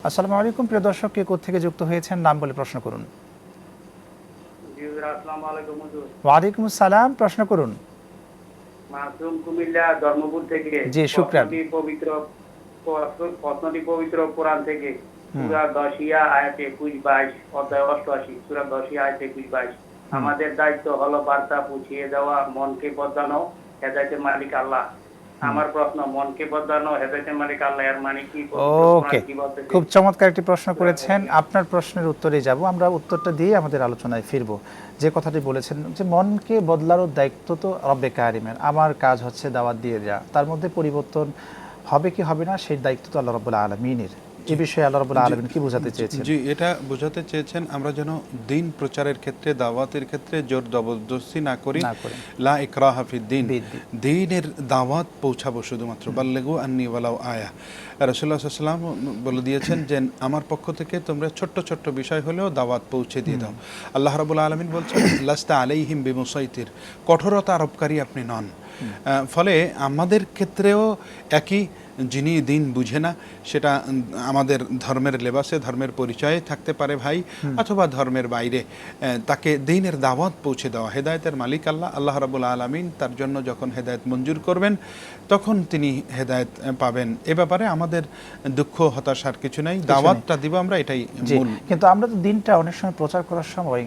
আসসালামু আলাইকুম প্রিয় দর্শক, কে কোথা থেকে যুক্ত হয়েছেন নাম বলে প্রশ্ন করুন। জি হুজুর, আসসালামু আলাইকুম হুজুর। ওয়ালাইকুম আসসালাম, প্রশ্ন করুন। মাসুম কুমিল্লা ধর্মপুর থেকে। জি শুকরান। প্রশ্নটি পবিত্র কোরআন থেকে। সূরা দশিয়া আয়াত 21-22, অধ্যায় 88, সূরা দশিয়া আয়াত 21-22। আমাদের দায়িত্ব হলো বার্তা পৌঁছিয়ে দেওয়া, মনকে বদলানো, হেদায়েতের মালিক আল্লাহ। আমার প্রশ্ন, মনকে বদলানো হেদায়েতের মালিক আল্লাহ এর মানে কি? ওকে, খুব চমৎকার একটি প্রশ্ন করেছেন। আপনার প্রশ্নের উত্তরে যাব, আমরা উত্তরটা দিয়ে আমাদের আলোচনায় ফিরবো। যে কথাটি বলেছেন যে মনকে বদলানোর দায়িত্ব তো রব্বে কারিমের, আমার কাজ হচ্ছে দাওয়াত দিয়ে যাওয়া, তার মধ্যে পরিবর্তন হবে কি হবে না সেই দায়িত্ব তো আল্লাহ রাব্বুল আলামিনের। এই বিষয়ে আল্লাহ রাব্বুল আলামিন কি বোঝাতে চেয়েছেন? জি, এটা বোঝাতে চেয়েছেন আমরা যেন দ্বীন প্রচারের ক্ষেত্রে, দাওয়াতের ক্ষেত্রে জোর জবরদস্তি না করি। লা ইকরাহা ফিদ-দীন, দ্বীনের দাওয়াত পৌঁছাবো শুধুমাত্র। বাল্লিগু আন্নী ওয়ালাউ আয়া। রাসূলুল্লাহ সাল্লাল্লাহু আলাইহি ওয়াসাল্লাম বলে দিয়েছেন যে আমার পক্ষ থেকে তোমরা ছোট্ট ছোট্ট বিষয় হলেও দাওয়াত পৌঁছে দিয়ে দাও। আল্লাহ রাব্বুল আলামিন বলছেন লাস্তা আলাইহিম বিমুসাইতির, কঠোরতা আরোপকারী আপনি নন। ফলে আমাদের ক্ষেত্রেও একই, যিনি দিন বুঝে না, সেটা আমাদের ধর্মের লেবাসে, ধর্মের পরিচয়ে থাকতে পারে ভাই, অথবা ধর্মের বাইরে, তাকে দ্বীনের দাওয়াত পৌঁছে দেওয়া। হেদায়েতের মালিক আল্লাহ, আল্লাহ রাব্বুল আলামিন তার জন্য যখন হেদায়েত মঞ্জুর করবেন তখন তিনি হেদায়েত পাবেন। এ ব্যাপারে আমাদের দুঃখ হতাশার কিছু নাই, দাওয়াতটা দিব আমরা, এটাই মূল। কিন্তু আমরা তো দিনটা অনেক সময় প্রচার করার সময়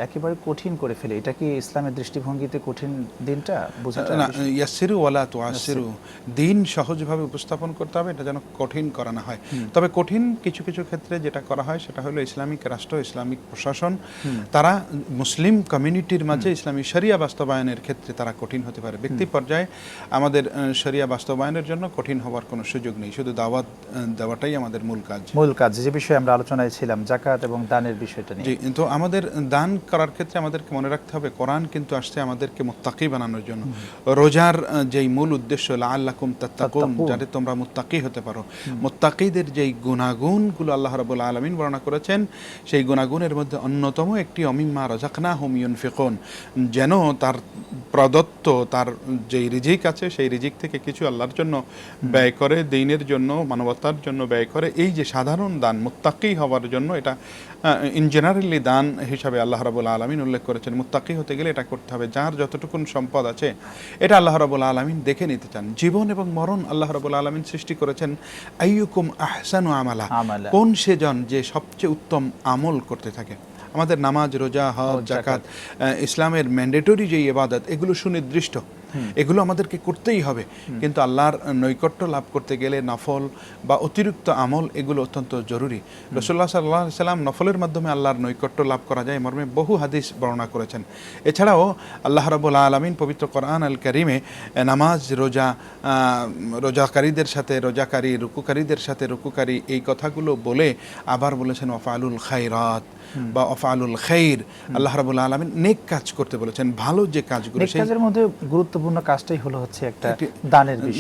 একেবারে কঠিন করে ফেলে, এটা কি ইসলামের দৃষ্টিভঙ্গিতে কঠিন দিনটা বোঝাটা? না, ইয়াসসিরু ওয়ালা তুআসসিরু, দিন সহজভাবে উপস্থাপন করতে হবে, এটা যেন কঠিন করা না হয়। তবে কঠিন কিছু কিছু ক্ষেত্রে যেটা করা হয় সেটা হলো ইসলামিক রাষ্ট্র, ইসলামিক প্রশাসন, তারা মুসলিম কমিউনিটির মাঝে ইসলামী শরিয়া বাস্তবায়নের ক্ষেত্রে তারা কঠিন হতে পারে। ব্যক্তি পর্যায়ে আমাদের শরিয়া বাস্তবায়নের জন্য কঠিন হওয়ার কোনো সুযোগ নেই, শুধু দাওয়াত দেওয়াটাই আমাদের মূল কাজ। যে বিষয়ে আমরা আলোচনায় ছিলাম, যাকাত এবং দানের বিষয়টা নিয়ে। জি, তো আমাদের দান করার ক্ষেত্রে আমাদেরকে মনে রাখতে হবে কোরআন কিন্তু আসছে আমাদেরকে মুত্তাকি বানানোর জন্য। রোজার যেই মূল উদ্দেশ্য লাআল্লাকুম তাত্তাকুন, যাতে তোমরা মুত্তাকি হতে পারো। মুত্তাকিদের যেই গুণাগুণগুলো আল্লাহ রাব্বুল আলামিন বর্ণনা করেছেন, সেই গুণাগুণের মধ্যে অন্যতম একটি অমিম্মা রাযাকনাহুম ইউনফিকুন, যেন তার প্রদত্ত তার যেই রিজিক আছে সেই রিজিক থেকে কিছু আল্লাহর জন্য ব্যয় করে, দ্বীনের জন্য, মানবতার জন্য ব্যয় করে। এই যে সাধারণ দান মুত্তাকি হওয়ার জন্য, এটা ইন জেনারেলি দান হিসাবে আল্লাহ রাব্বুল আলামিন উল্লেখ করেছেন। মুত্তাকি হতে গেলে এটা করতে হবে, যার যতটুকুন সম্পদ আছে এটা আল্লাহ রাব্বুল আলামিন দেখে নিতে চান। জীবন এবং মরণ আল্লাহ রাব্বুল আলামিন সৃষ্টি করেছেন আইয়ুকুম আহসানু আমালা, কোন সেজন যে সবচেয়ে উত্তম আমল করতে থাকে। আমাদের নামাজ, রোজা, হজ, যাকাত, ইসলামের ম্যান্ডেটরি যে ইবাদত, এগুলো সুনির্দিষ্ট, এগুলো আমাদেরকে করতেই হবে। কিন্তু আল্লাহর নৈকট্য লাভ করতে গেলে নফল বা অতিরিক্ত আমল, এগুলো অত্যন্ত জরুরি। রাসূলুল্লাহ সাল্লাল্লাহু আলাইহি ওয়াসাল্লাম নফলের মাধ্যমে আল্লাহর নৈকট্য লাভ করা যায় মর্মে বহু হাদিস বর্ণনা করেছেন। এছাড়াও আল্লাহ রাব্বুল আলামিন পবিত্র কোরআন আল কারীমে নামাজ, রোজাকারীদের সাথে রোজাকারী, রুকুকারীদের সাথে রুকুকারী, এই কথাগুলো বলে আবার বলেছেন ওয়াফআলুল খায়রাত বা ওয়াফআলুল খায়র। আল্লাহ রাব্বুল আলামিন নেক কাজ করতে বলেছেন, ভালো যে কাজগুলো, সেই কাজের মধ্যে গুরুত্বপূর্ণ কাজটাই হলো হচ্ছে একটা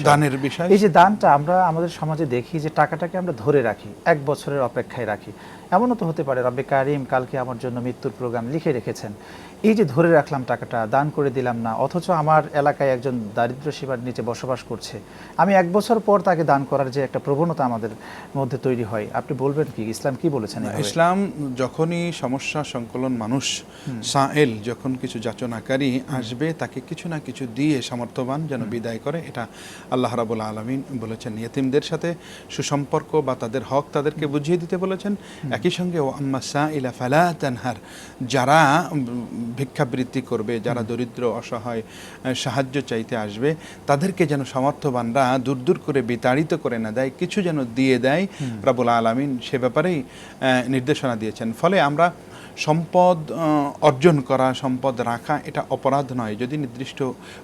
দানের বিষয়। এই যে দানটা আমরা আমাদের সমাজে দেখি যে টাকাটাকে আমরা ধরে রাখি, এক বছরের অপেক্ষায় রাখি। এমনও তো হতে পারে রব্বে কারিম কালকে আমার জন্য মৃত্যুর প্রোগ্রাম লিখে রেখেছেন, এই যে ধরে রাখলাম টাকাটা, দান করে দিলাম না, অথচ আমার এলাকায় একজন দারিদ্র্য সীমার নিচে বসবাস করছে, আমি এক বছর পর তাকে দান করার যে একটা প্রবণতা আমাদের মধ্যে তৈরি হয়, আপনি বলবেন কি ইসলাম কি বলেছেন? ইসলাম যখনই সমস্যা সংকলন, মানুষ সায়েল, যখন কিছু যাচনাকারী আসবে, তাকে কিছু না কিছু দিয়ে সামর্থ্যবান যেন বিদায় করে, এটা আল্লাহ রাব্বুল আলামিন বলেছেন। ইয়েতিমদের সাথে সুসম্পর্ক বা তাদের হক তাদেরকে বুঝিয়ে দিতে বলেছেন। একই সঙ্গে ও আম্মা সাইলা ফালা তানহার, যারা ভিক্ষাবৃত্তি করবে, যারা দরিদ্র অসহায় সাহায্য চাইতে আসবে, তাদেরকে যেন সামর্থ্যবানরা দূর দূর করে বিতাড়িত করে না দেয়, কিছু যেন দিয়ে দেয়। রাব্বুল আলামিন সে ব্যাপারেই নির্দেশনা দিয়েছেন। ফলে আমরা সম্পদ অর্জন করা, সম্পদ রাখা, এটা অপরাধ নয় যদি নির্দিষ্ট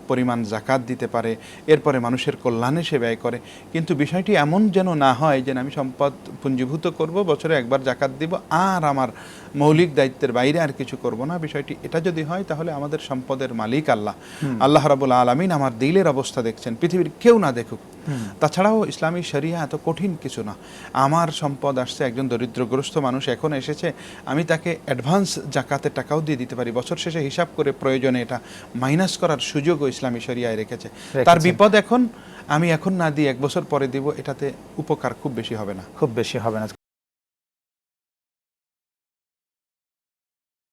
পরিমাণ যাকাত দিতে পারে, এরপরে মানুষের কল্যাণে সে ব্যয় করে। কিন্তু বিষয়টি এমন যেন না হয় যে আমি সম্পদ পুঞ্জীভূত করব, বছরে একবার যাকাত দিব, আর আমার মৌলিক দায়িত্বের বাইরে আর কিছু করব না। বিষয়টি এটা যদি হয় তাহলে আমাদের সম্পদের মালিক আল্লাহ, আল্লাহ রাব্বুল আলামিন আমার দিলের অবস্থা দেখছেন, পৃথিবীর কেউ না দেখুক। তাছাড়াও ইসলামী শরিয়া এত কঠিন কিছু না। আমার সম্পদ আসছে, একজন দরিদ্রগ্রস্ত মানুষ এখন এসেছে, আমি তাকে অ্যাডভান্স জাকাতের টাকাও দিয়ে দিতে পারি, বছর শেষে হিসাব করে প্রয়োজনে এটা মাইনাস করার সুযোগও ইসলামী শরিয়ায় রেখেছে। তার বিপদ এখন, আমি এখন না দিয়ে এক বছর পরে দিব, এটাতে উপকার খুব বেশি হবে না।